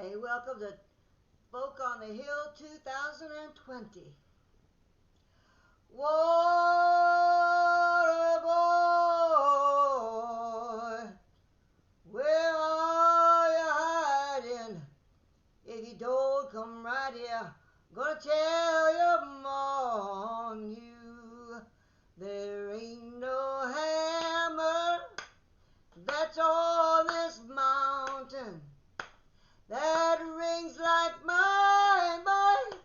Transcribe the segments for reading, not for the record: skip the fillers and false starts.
Okay, welcome to Folk on the Hill 2020. Water boy, where are you hiding? If you don't come right here, gonna tell your mom you. There ain't no hammer that's on this mountain that rings like mine, boy,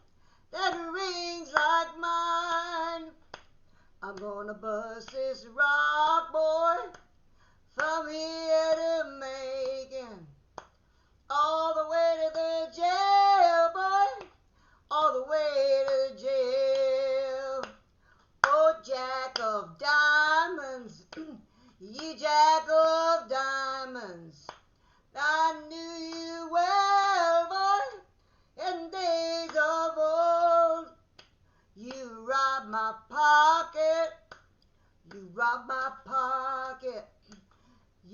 that rings like mine. I'm gonna bust this rock, boy, from here to Macon, all the way to the jail, boy, all the way to the jail. Oh, Jack of Diamonds, you Jack of Diamonds, I knew you well, boy, in days of old. You robbed my pocket, you robbed my pocket,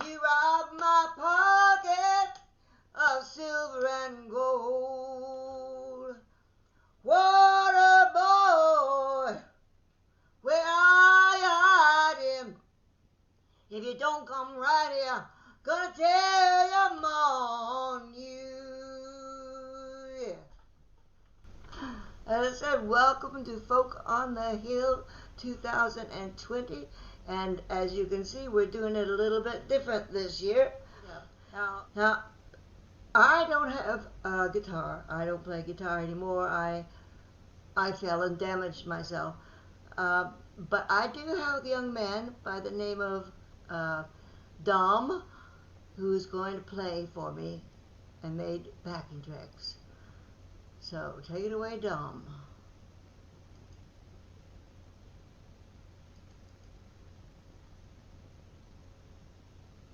you robbed my pocket of silver and gold. Water boy, where are you hiding? If you don't come right here, gonna tell your mom you. Yeah. As I said, welcome to Folk on the Hill 2020. And as you can see, we're doing it a little bit different this year. Yeah. Now, I don't have a guitar. I don't play guitar anymore. I fell and damaged myself. But I do have a young man by the name of Dom, who's going to play for me and made backing tracks. So take it away, Dom.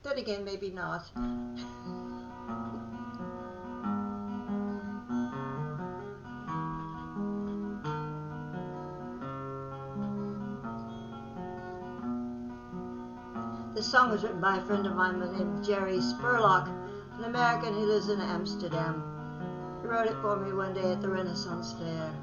Then again, maybe not. This song was written by a friend of mine named Jerry Spurlock, an American who lives in Amsterdam. He wrote it for me one day at the Renaissance Fair.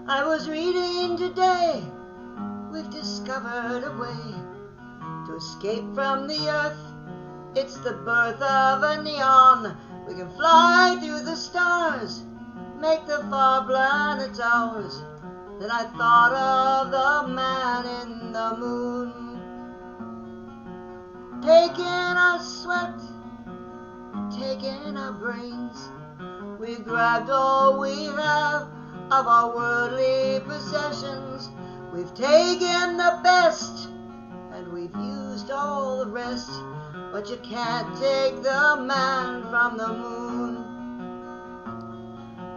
I was reading today, we've discovered a way to escape from the earth. It's the birth of a neon. We can fly through the stars, make the far planets ours. Then I thought of the man in the moon, taking our sweat, taking our brains. We grabbed all we have of our worldly possessions. We've taken the best and we've used all the rest. But you can't take the man from the moon.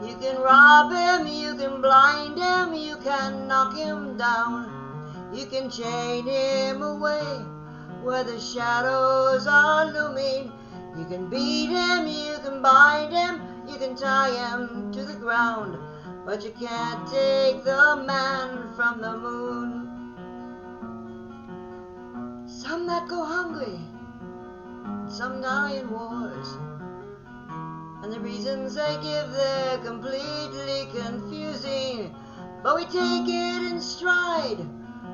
You can rob him, you can blind him, you can knock him down. You can chain him away where the shadows are looming. You can beat him, you can bind him, you can tie him to the ground. But you can't take the man from the moon. Some that go hungry, some die in wars, and the reasons they give, they're completely confusing. But we take it in stride,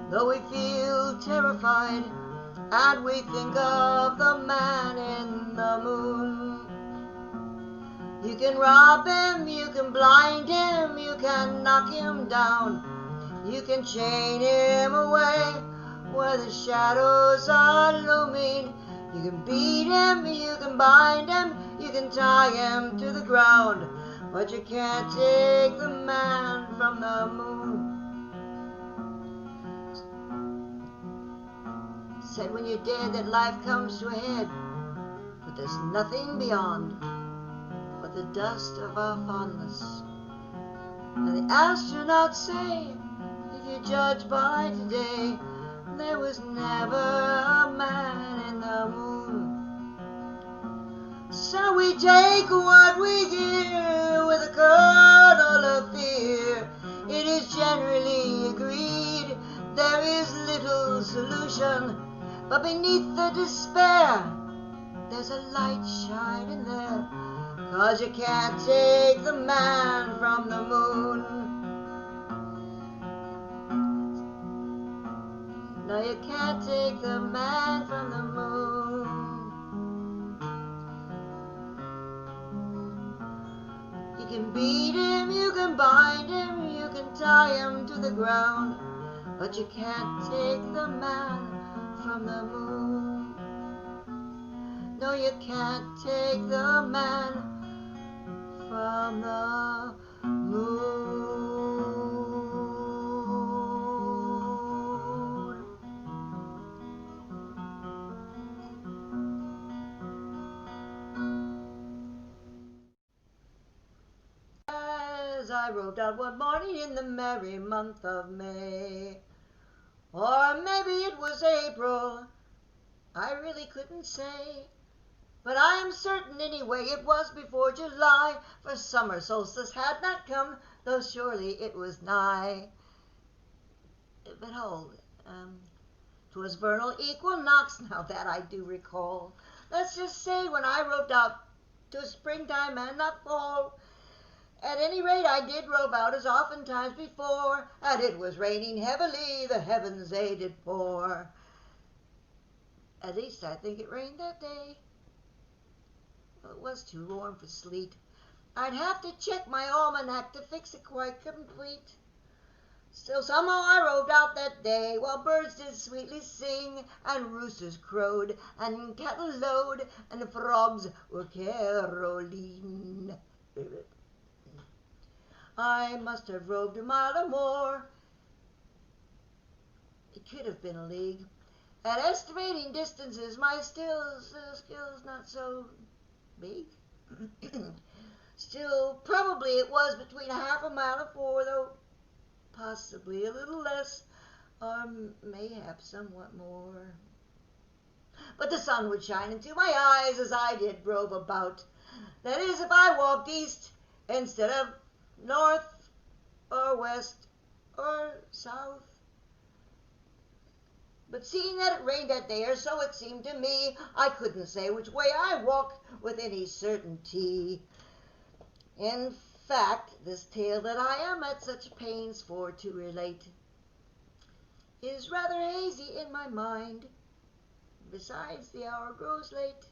though we feel terrified, and we think of the man in the moon. You can rob him, you can blind him, you can knock him down. You can chain him away where the shadows are looming. You can beat him, you can bind him, you can tie him to the ground. But you can't take the man from the moon. Said when you're dead that life comes to a head, but there's nothing beyond but the dust of our fondness. And the astronauts say, if you judge by today, there was never a man in the moon. So we take what we hear with a kernel of fear. It is solution, but beneath the despair, there's a light shining there. 'Cause you can't take the man from the moon. No, you can't take the man from the moon. You can beat him, you can bind him, you can tie him to the ground, but you can't take the man from the moon. No, you can't take the man from the moon. As I rode out one morning in the merry month of May, or maybe it was April, I really couldn't say, but I am certain anyway it was before July, for summer solstice had not come, though surely it was nigh. But hold, 'twas vernal equinox, now that I do recall. Let's just say when I roved out to springtime and not fall. At any rate, I did rove out as oftentimes before, and it was raining heavily, the heavens they did pour. At least I think it rained that day. It was too warm for sleet. I'd have to check my almanac to fix it quite complete. Still somehow I roved out that day, while birds did sweetly sing, and roosters crowed, and cattle lowed, and frogs were caroling. I must have roved a mile or more. It could have been a league. At estimating distances, my skills not so big. Still, probably it was between half a mile and 4, though possibly a little less, or mayhap somewhat more. But the sun would shine into my eyes as I did rove about. That is, if I walked east instead of north or west or south. But seeing that it rained that day, or so it seemed to me, I couldn't say which way I walked with any certainty. In fact, this tale that I am at such pains for to relate is rather hazy in my mind. Besides, the hour grows late,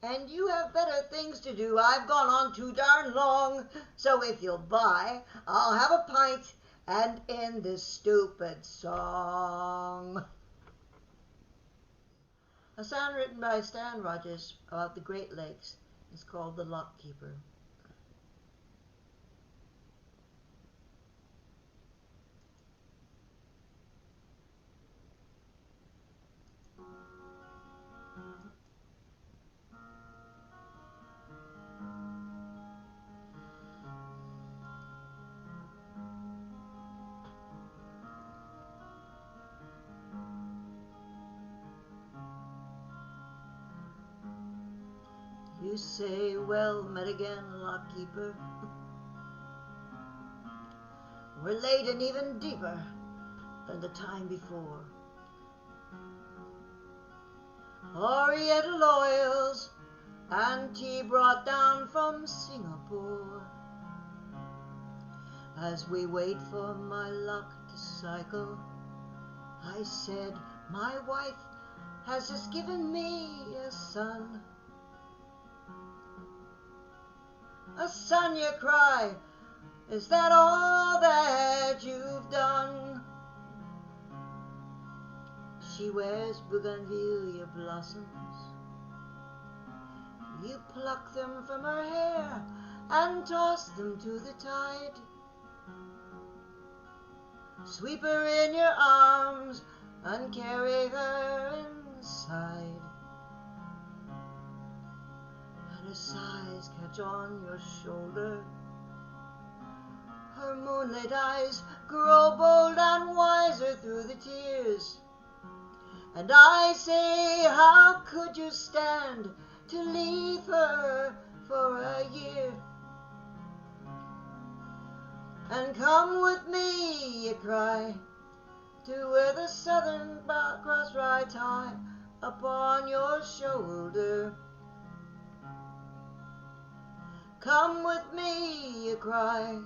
and you have better things to do. I've gone on too darn long, so if you'll buy, I'll have a pint and end this stupid song. A song written by Stan Rogers about the Great Lakes is called The Lockkeeper. You say, well, met again, lockkeeper. We're late and even deeper than the time before. Oriental oils and tea brought down from Singapore. As we wait for my luck to cycle, I said, my wife has just given me a son. A son, you cry, is that all that you've done? She wears bougainvillea blossoms. You pluck them from her hair and toss them to the tide. Sweep her in your arms and carry her inside. And her sighs catch on your shoulder. Her moonlit eyes grow bold and wiser through the tears. And I say, how could you stand to leave her for a year? And come with me, you cry, to where the Southern Cross rides high upon your shoulder. Come with me, you cry.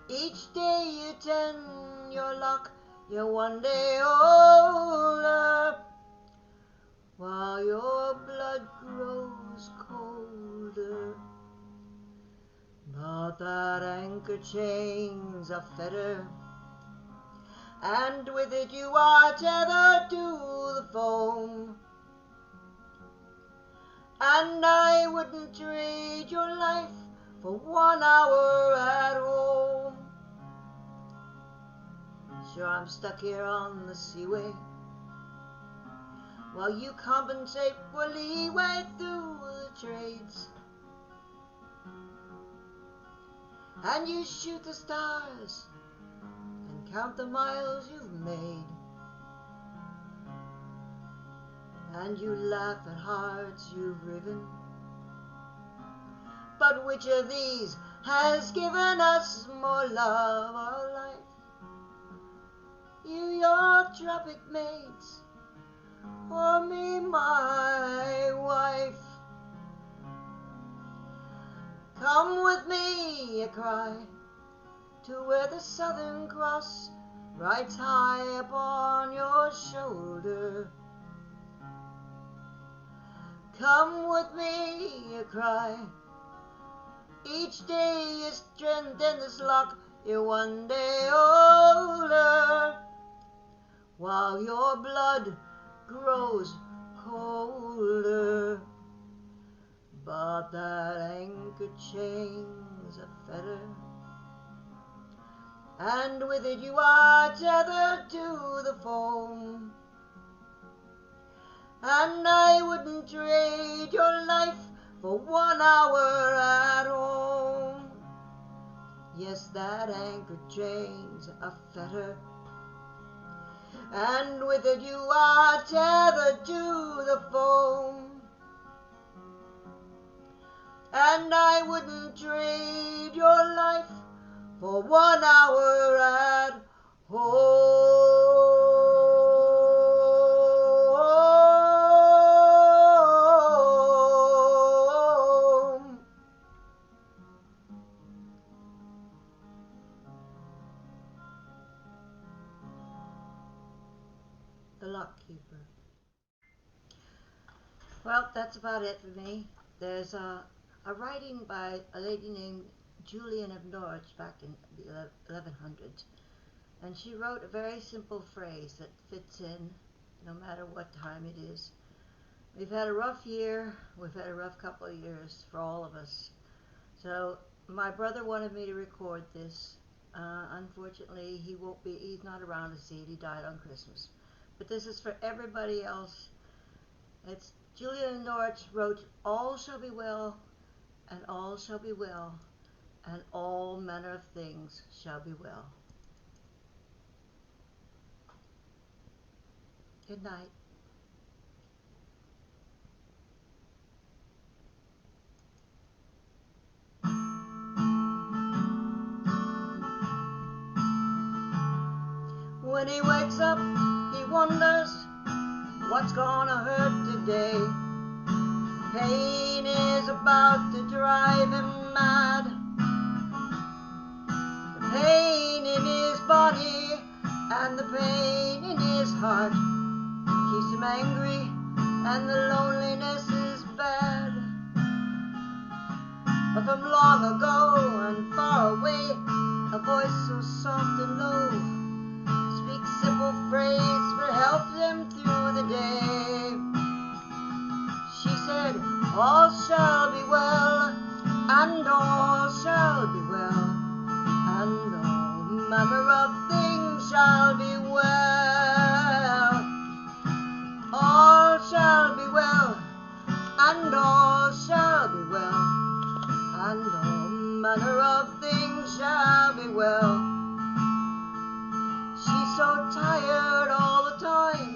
Each day you tend your luck, you're one day older, while your blood grows colder. But that anchor chain's a fetter, and with it you are tethered to the foam. And I wouldn't trade your life for 1 hour at home. Sure, I'm stuck here on the seaway while you compensate for leeway through the trades. And you shoot the stars and count the miles you've made. And you laugh at hearts you've riven. But which of these has given us more love or life? You, your tropic mates, or me, my wife? Come with me, you cry, to where the Southern Cross rides high upon your shoulder. Come with me, you cry. Each day you strengthen this lock, you're one day older, while your blood grows colder. But that anchor chain's a fetter, and with it you are tethered to the foam. And I wouldn't trade your life for 1 hour at home. Yes, that anchor chain's a fetter, and with it you are tethered to the foam. And I wouldn't trade your life for 1 hour at home. The Lockkeeper. Well, that's about it for me. There's a writing by a lady named Julian of Norwich back in the 1100s, and she wrote a very simple phrase that fits in no matter what time it is. We've had a rough year, we've had a rough couple of years for all of us. So my brother wanted me to record this. Unfortunately, he's not around to see it. He died on Christmas. But this is for everybody else. It's Julian of Norwich wrote, "All shall be well, and all shall be well, and all manner of things shall be well." Good night. When he wakes up, he wonders what's gonna hurt today. Pain is about to drive him mad. The pain in his body and the pain in his heart keeps him angry, and the loneliness is bad. But from long ago and far away, a voice so soft and low speaks simple phrase that helps him through the day. She said, "All shall be well, and all shall be well, and all manner of things shall be well. All shall be well, and all shall be well, and all manner of things shall be well." She's so tired all the time,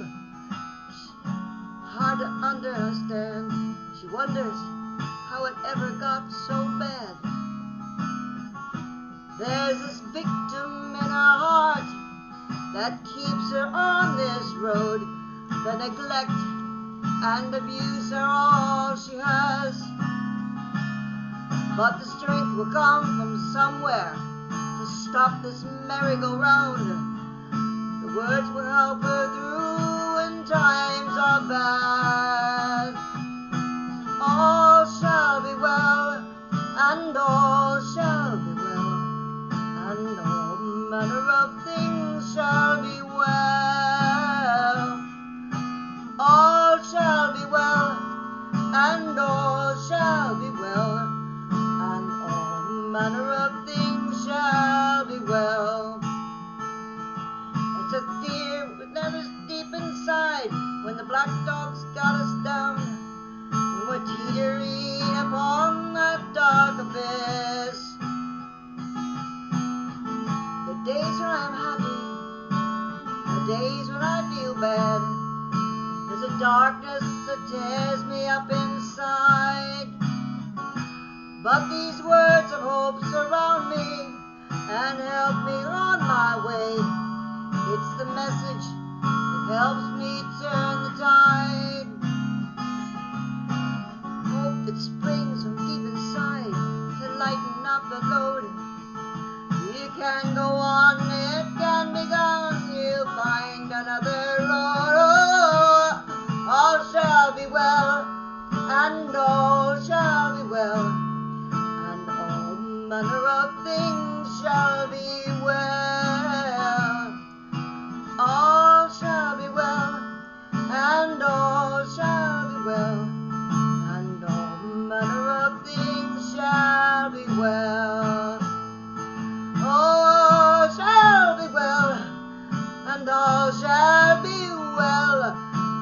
hard to understand. She wonders how it ever got so bad. There's this victim in her heart that keeps her on this road. The neglect and abuse are all she has, but the strength will come from somewhere to stop this merry-go-round. The words will help her through when times are bad. All shall be well, and all shall be well, and all manner of things shall be well. All shall be well, and all shall be well, and all manner of things shall be well. It's a fear that never deep inside, when the black dogs got us down, when we're teetering upon that dark abyss. The days when I'm happy, the days when I feel bad, there's a darkness that tears me up inside. But these words of hope surround me and help me on my way. It's the message that helps me turn the tide. Hope that springs from deep inside to lighten up the load. You can go on, it can be done, you'll find another road. Oh, all shall be well, and all shall be well, and all manner of things shall be well. All shall be well, and all shall be well, and all manner of things shall be well. All shall be well, and all shall be well,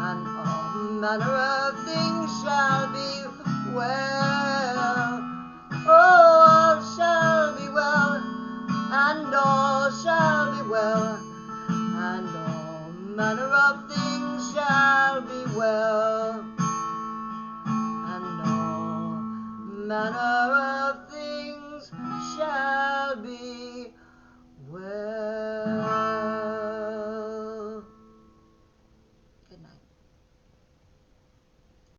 and all manner of things shall be well. All shall be well, and all shall be well, and all manner of things shall be well, and all manner of